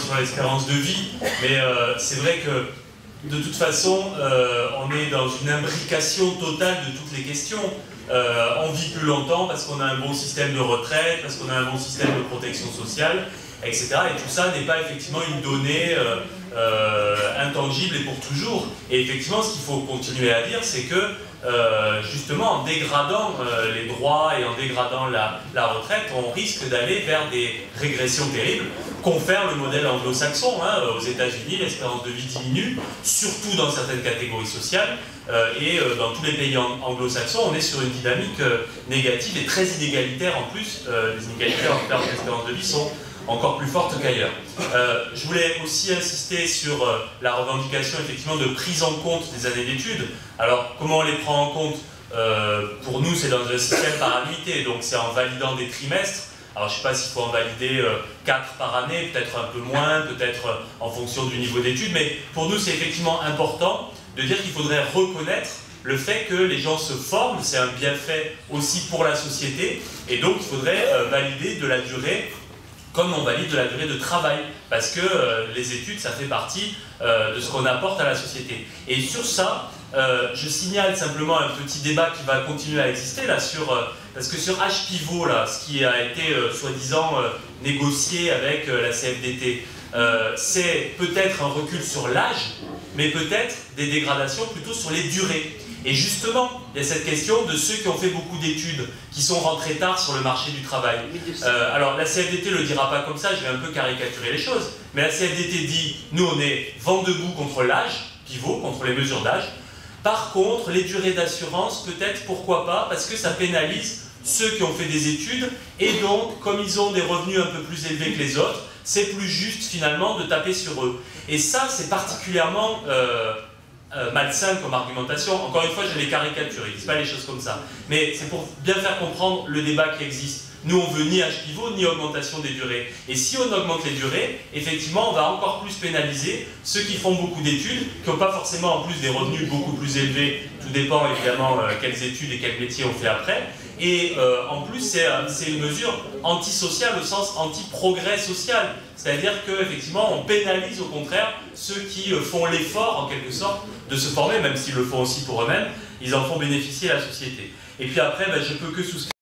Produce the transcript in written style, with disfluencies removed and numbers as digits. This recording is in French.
sur l'espérance de vie, mais c'est vrai que de toute façon, on est dans une imbrication totale de toutes les questions. On vit plus longtemps parce qu'on a un bon système de retraite, parce qu'on a un bon système de protection sociale, etc. Et tout ça n'est pas effectivement une donnée intangible et pour toujours. Et effectivement, ce qu'il faut continuer à dire, c'est que justement, en dégradant les droits et en dégradant la retraite, on risque d'aller vers des régressions terribles. Confère le modèle anglo-saxon. Aux États-Unis, l'espérance de vie diminue, surtout dans certaines catégories sociales. Et dans tous les pays anglo-saxons, on est sur une dynamique négative et très inégalitaire en plus. Les inégalités en termes d'espérance de vie sont encore plus fortes qu'ailleurs. Je voulais aussi insister sur la revendication effectivement de prise en compte des années d'études. Alors, comment on les prend en compte? Pour nous, c'est dans un système par annuité, donc c'est en validant des trimestres. Alors, je ne sais pas s'il faut en valider 4 par année, peut-être un peu moins, peut-être en fonction du niveau d'études, mais pour nous, c'est effectivement important de dire qu'il faudrait reconnaître le fait que les gens se forment, c'est un bienfait aussi pour la société, et donc il faudrait valider de la durée comme on valide de la durée de travail, parce que les études, ça fait partie de ce qu'on apporte à la société. Et sur ça, je signale simplement un petit débat qui va continuer à exister, là, parce que sur H-Pivot, là, ce qui a été soi-disant négocié avec la CFDT, c'est peut-être un recul sur l'âge, mais peut-être des dégradations plutôt sur les durées. Et justement, il y a cette question de ceux qui ont fait beaucoup d'études, qui sont rentrés tard sur le marché du travail. Alors la CFDT ne le dira pas comme ça, je vais un peu caricaturer les choses, mais la CFDT dit, nous on est vent debout contre l'âge, pivot, contre les mesures d'âge. Par contre, les durées d'assurance, peut-être, pourquoi pas, parce que ça pénalise ceux qui ont fait des études, et donc, comme ils ont des revenus un peu plus élevés que les autres, c'est plus juste finalement de taper sur eux. Et ça, c'est particulièrement malsain comme argumentation. Encore une fois, je les caricature, ils ne disent pas les choses comme ça. Mais c'est pour bien faire comprendre le débat qui existe. Nous, on veut ni âge pivot, ni augmentation des durées. Et si on augmente les durées, effectivement, on va encore plus pénaliser ceux qui font beaucoup d'études, qui n'ont pas forcément en plus des revenus beaucoup plus élevés. Tout dépend évidemment quelles études et quels métiers on fait après. Et en plus, c'est une mesure antisociale au sens anti-progrès social. C'est-à-dire qu'effectivement, on pénalise au contraire ceux qui font l'effort, en quelque sorte, de se former, même s'ils le font aussi pour eux-mêmes, ils en font bénéficier la société. Et puis après, je peux que souscrire.